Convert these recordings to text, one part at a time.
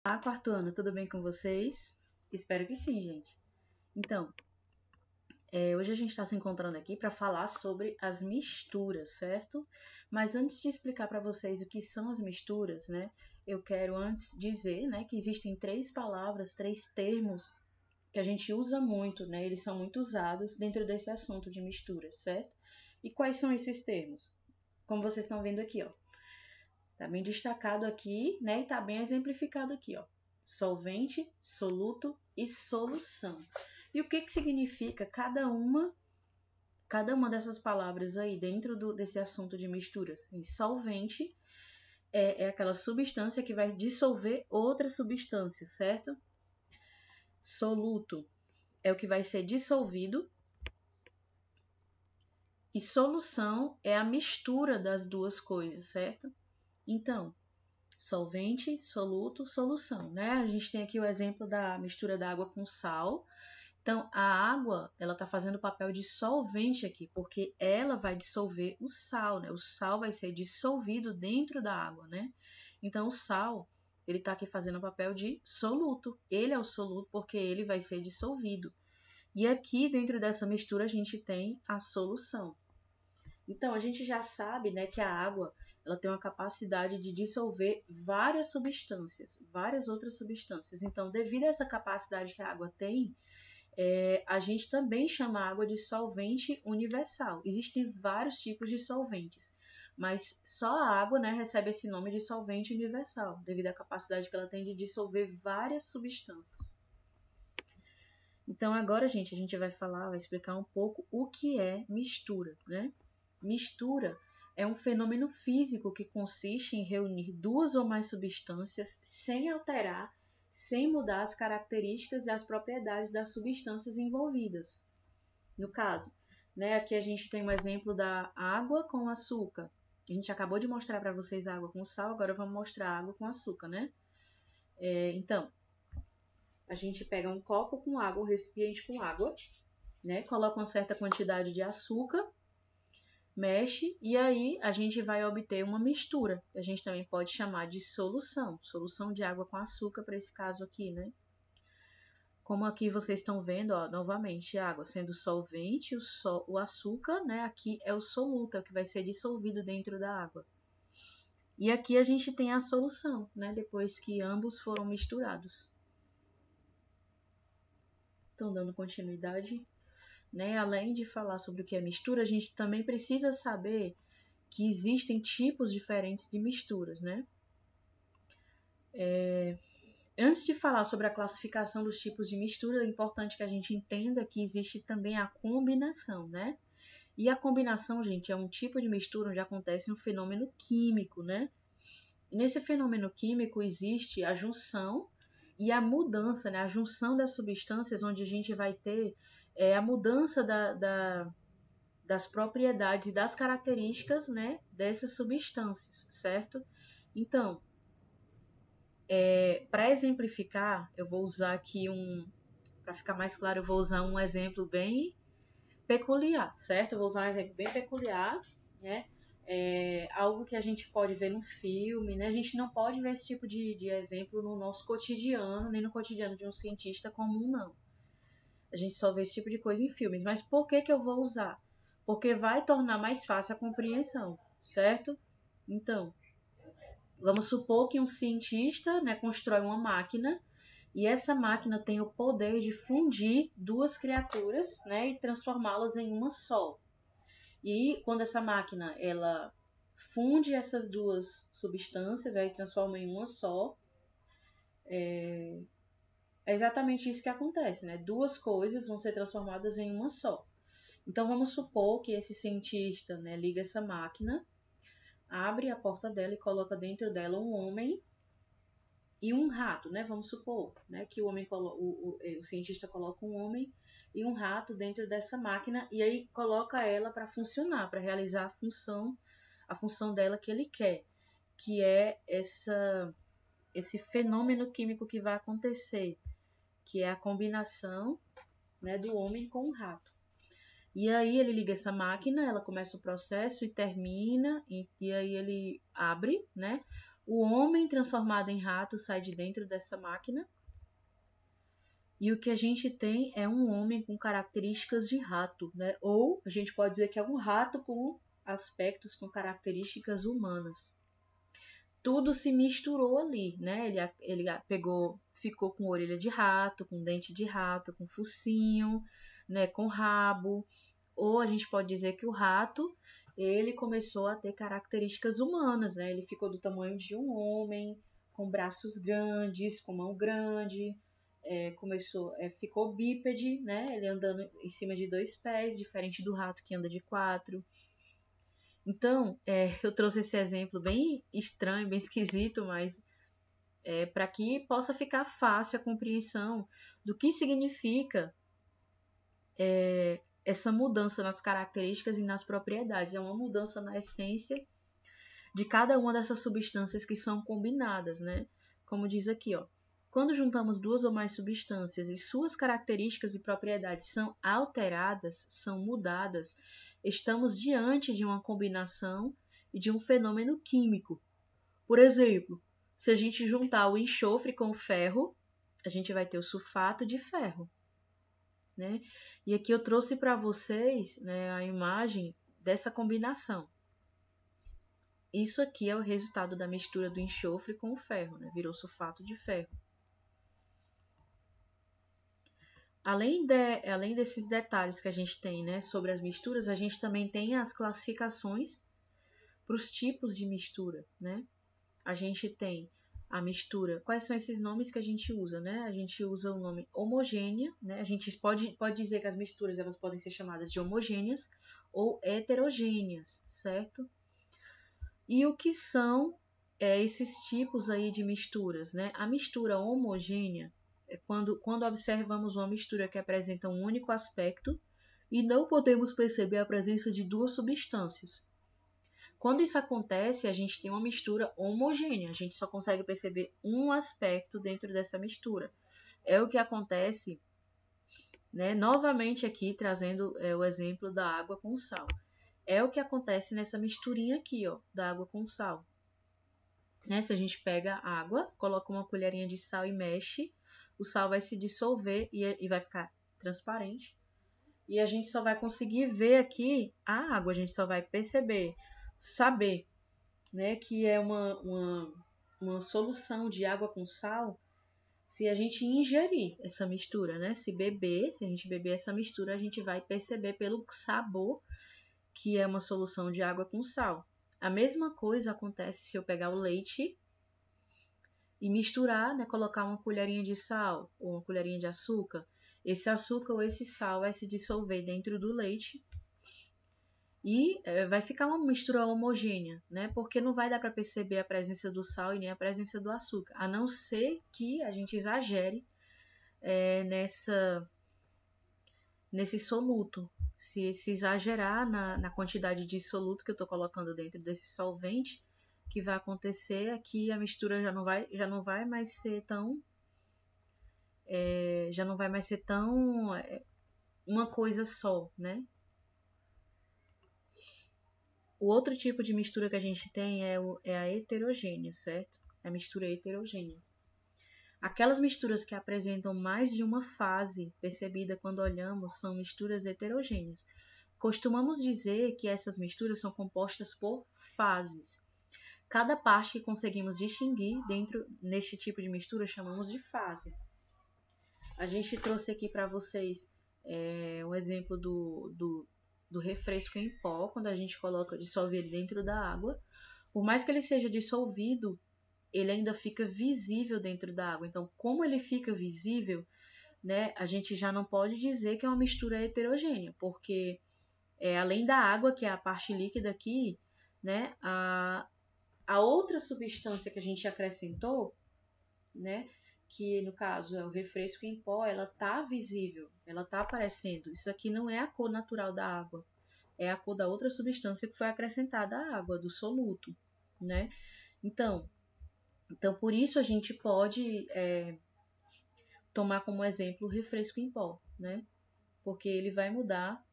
Olá, quarto ano, tudo bem com vocês? Espero que sim, gente. Então, hoje a gente está se encontrando aqui para falar sobre as misturas, certo? Mas antes de explicar para vocês o que são as misturas, né, eu quero antes dizer, né, que existem três palavras, três termos que a gente usa muito, né? Eles são muito usados dentro desse assunto de misturas, certo? E quais são esses termos? Como vocês estão vendo aqui, ó. Tá bem destacado aqui, né? E tá bem exemplificado aqui, ó. Solvente, soluto e solução. E o que significa cada uma dessas palavras aí dentro desse assunto de misturas? E solvente é aquela substância que vai dissolver outra substância, certo? Soluto é o que vai ser dissolvido. E solução é a mistura das duas coisas, certo? Então, solvente, soluto, solução, né? A gente tem aqui o exemplo da mistura da água com sal. Então, a água, ela está fazendo o papel de solvente aqui, porque ela vai dissolver o sal, né? O sal vai ser dissolvido dentro da água, né? Então, o sal, ele está aqui fazendo o papel de soluto. Ele é o soluto porque ele vai ser dissolvido. E aqui, dentro dessa mistura, a gente tem a solução. Então, a gente já sabe, né, que a água ela tem uma capacidade de dissolver várias substâncias, várias outras substâncias. Então, devido a essa capacidade que a água tem, a gente também chama a água de solvente universal. Existem vários tipos de solventes, mas só a água, né, recebe esse nome de solvente universal, devido à capacidade que ela tem de dissolver várias substâncias. Então, agora, gente, a gente vai explicar um pouco o que é mistura, né? Mistura é um fenômeno físico que consiste em reunir duas ou mais substâncias sem alterar, sem mudar as características e as propriedades das substâncias envolvidas. No caso, né, aqui a gente tem um exemplo da água com açúcar. A gente acabou de mostrar para vocês a água com sal, agora vamos mostrar a água com açúcar, né? Então, a gente pega um copo com água, um recipiente com água, né? Coloca uma certa quantidade de açúcar, mexe e aí a gente vai obter uma mistura, que a gente também pode chamar de solução de água com açúcar para esse caso aqui, né? Como aqui vocês estão vendo, ó, novamente, a água sendo solvente, o açúcar, né? Aqui é o soluto, é o que vai ser dissolvido dentro da água. E aqui a gente tem a solução, né? Depois que ambos foram misturados. Então, dando continuidade, né? Além de falar sobre o que é mistura, a gente também precisa saber que existem tipos diferentes de misturas, né? Antes de falar sobre a classificação dos tipos de mistura, é importante que a gente entenda que existe também a combinação, né? E a combinação, gente, é um tipo de mistura onde acontece um fenômeno químico, né? E nesse fenômeno químico existe a junção e a mudança, né? A junção das substâncias, onde a gente vai ter a mudança das propriedades e das características, né, dessas substâncias, certo? Então, para exemplificar, eu vou usar aqui para ficar mais claro, eu vou usar um exemplo bem peculiar, certo? Eu vou usar um exemplo bem peculiar, né? Algo que a gente pode ver no filme, né? A gente não pode ver esse tipo de exemplo no nosso cotidiano, nem no cotidiano de um cientista comum, não. A gente só vê esse tipo de coisa em filmes. Mas por que eu vou usar? Porque vai tornar mais fácil a compreensão, certo? Então, vamos supor que um cientista, né, constrói uma máquina e essa máquina tem o poder de fundir duas criaturas, né, e transformá-las em uma só. E quando essa máquina ela funde essas duas substâncias, aí transforma em uma só, é exatamente isso que acontece, né? Duas coisas vão ser transformadas em uma só. Então vamos supor que esse cientista, né, liga essa máquina, abre a porta dela e coloca dentro dela um homem e um rato, né? Vamos supor, né, que o cientista coloca um homem e um rato dentro dessa máquina e aí coloca ela para funcionar, para realizar a função dela que ele quer, que é esse fenômeno químico que vai acontecer, que é a combinação, né, do homem com o rato. E aí ele liga essa máquina, ela começa o processo e termina, e aí ele abre, né, O homem transformado em rato sai de dentro dessa máquina. E o que a gente tem é um homem com características de rato, né? Ou a gente pode dizer que é um rato com aspectos, com características humanas. Tudo se misturou ali, né? Ele pegou, ficou com orelha de rato, com dente de rato, com focinho, né? Com rabo. Ou a gente pode dizer que o rato, ele começou a ter características humanas, né? Ele ficou do tamanho de um homem, com braços grandes, com mão grande, ficou bípede, né? Ele andando em cima de 2 pés, diferente do rato que anda de 4. Então, eu trouxe esse exemplo bem estranho, bem esquisito, mas para que possa ficar fácil a compreensão do que significa essa mudança nas características e nas propriedades. É uma mudança na essência de cada uma dessas substâncias que são combinadas, né? Como diz aqui, ó. Quando juntamos duas ou mais substâncias e suas características e propriedades são alteradas, são mudadas, estamos diante de uma combinação e de um fenômeno químico. Por exemplo, se a gente juntar o enxofre com o ferro, a gente vai ter o sulfato de ferro, né? E aqui eu trouxe para vocês, né, a imagem dessa combinação. Isso aqui é o resultado da mistura do enxofre com o ferro, né? Virou sulfato de ferro. Além desses detalhes que a gente tem, né, sobre as misturas, a gente também tem as classificações para os tipos de mistura, né? A gente tem a mistura. Quais são esses nomes que a gente usa, né? A gente usa o nome homogênea, né? A gente pode dizer que as misturas elas podem ser chamadas de homogêneas ou heterogêneas, certo? E o que são esses tipos aí de misturas, né? A mistura homogênea é quando observamos uma mistura que apresenta um único aspecto e não podemos perceber a presença de duas substâncias. Quando isso acontece, a gente tem uma mistura homogênea, a gente só consegue perceber um aspecto dentro dessa mistura. É o que acontece, né? Novamente aqui trazendo o exemplo da água com sal. É o que acontece nessa misturinha aqui, ó, da água com sal. Né? Se a gente pega a água, coloca uma colherinha de sal e mexe, o sal vai se dissolver e vai ficar transparente. E a gente só vai conseguir ver aqui a água, a gente só vai perceber, saber, né, que é uma solução de água com sal se a gente ingerir essa mistura, né? Se a gente beber essa mistura, a gente vai perceber pelo sabor que é uma solução de água com sal. A mesma coisa acontece se eu pegar o leite e misturar, né, colocar uma colherinha de sal ou uma colherinha de açúcar. Esse açúcar ou esse sal vai se dissolver dentro do leite e vai ficar uma mistura homogênea, né? Porque não vai dar para perceber a presença do sal e nem a presença do açúcar, a não ser que a gente exagere nesse soluto. Se exagerar na quantidade de soluto que eu estou colocando dentro desse solvente, o que vai acontecer é que a mistura já não vai mais ser tão uma coisa só, né? O outro tipo de mistura que a gente tem é a heterogênea, certo? A mistura heterogênea. Aquelas misturas que apresentam mais de uma fase percebida quando olhamos são misturas heterogêneas. Costumamos dizer que essas misturas são compostas por fases. Cada parte que conseguimos distinguir neste tipo de mistura chamamos de fase. A gente trouxe aqui para vocês um exemplo do refresco em pó, quando a gente dissolve ele dentro da água. Por mais que ele seja dissolvido, ele ainda fica visível dentro da água. Então, como ele fica visível, né, a gente já não pode dizer que é uma mistura heterogênea, porque além da água, que é a parte líquida aqui, né, a outra substância que a gente acrescentou, né, que no caso é o refresco em pó, ela tá visível, ela tá aparecendo. Isso aqui não é a cor natural da água, é a cor da outra substância que foi acrescentada à água, do soluto, né? Então por isso a gente pode tomar como exemplo o refresco em pó, né? Porque ele vai mudar,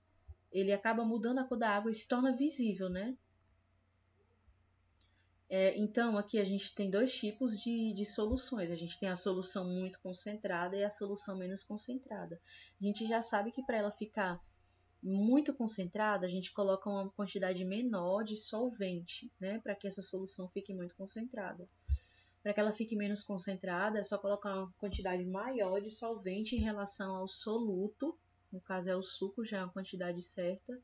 ele acaba mudando a cor da água e se torna visível, né? Então, aqui a gente tem dois tipos de soluções. A gente tem a solução muito concentrada e a solução menos concentrada. A gente já sabe que para ela ficar muito concentrada, a gente coloca uma quantidade menor de solvente, né? Para que essa solução fique muito concentrada. Para que ela fique menos concentrada, é só colocar uma quantidade maior de solvente em relação ao soluto. No caso é o suco, já é uma quantidade certa.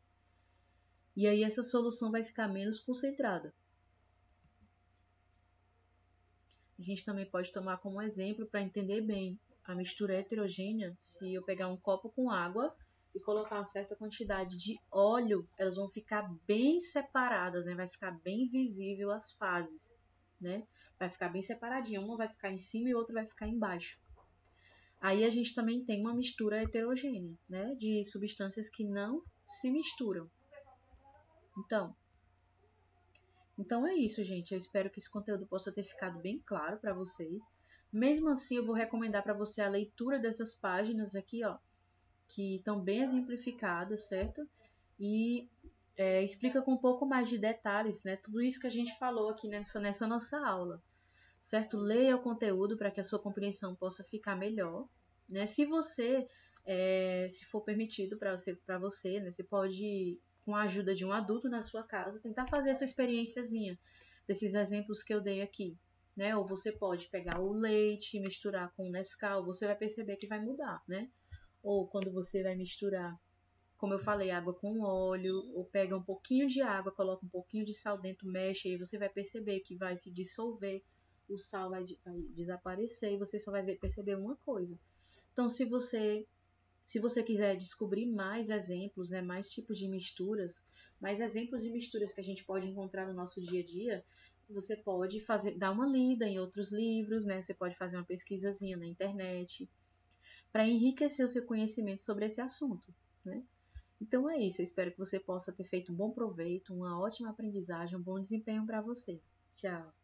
E aí essa solução vai ficar menos concentrada. A gente também pode tomar como exemplo para entender bem a mistura heterogênea. Se eu pegar um copo com água e colocar uma certa quantidade de óleo, elas vão ficar bem separadas, né? Vai ficar bem visível as fases, né? Vai ficar bem separadinha, uma vai ficar em cima e outra vai ficar embaixo. Aí a gente também tem uma mistura heterogênea, né? De substâncias que não se misturam. Então é isso, gente. Eu espero que esse conteúdo possa ter ficado bem claro para vocês. Mesmo assim, eu vou recomendar para você a leitura dessas páginas aqui, ó, que estão bem exemplificadas, certo? E explica com um pouco mais de detalhes, né? Tudo isso que a gente falou aqui nessa nossa aula, certo? Leia o conteúdo para que a sua compreensão possa ficar melhor, né? Se for permitido para você, né? Você pode, com a ajuda de um adulto na sua casa, tentar fazer essa experiênciazinha desses exemplos que eu dei aqui, né? Ou você pode pegar o leite, misturar com o Nescau, você vai perceber que vai mudar, né? Ou quando você vai misturar, como eu falei, água com óleo, ou pega um pouquinho de água, coloca um pouquinho de sal dentro, mexe, e você vai perceber que vai se dissolver, o sal vai desaparecer e você só vai perceber uma coisa. Então, se você quiser descobrir mais exemplos, né, mais tipos de misturas, mais exemplos de misturas que a gente pode encontrar no nosso dia a dia, você pode dar uma lida em outros livros, né? Você pode fazer uma pesquisazinha na internet para enriquecer o seu conhecimento sobre esse assunto, né? Então é isso, eu espero que você possa ter feito um bom proveito, uma ótima aprendizagem, um bom desempenho para você. Tchau!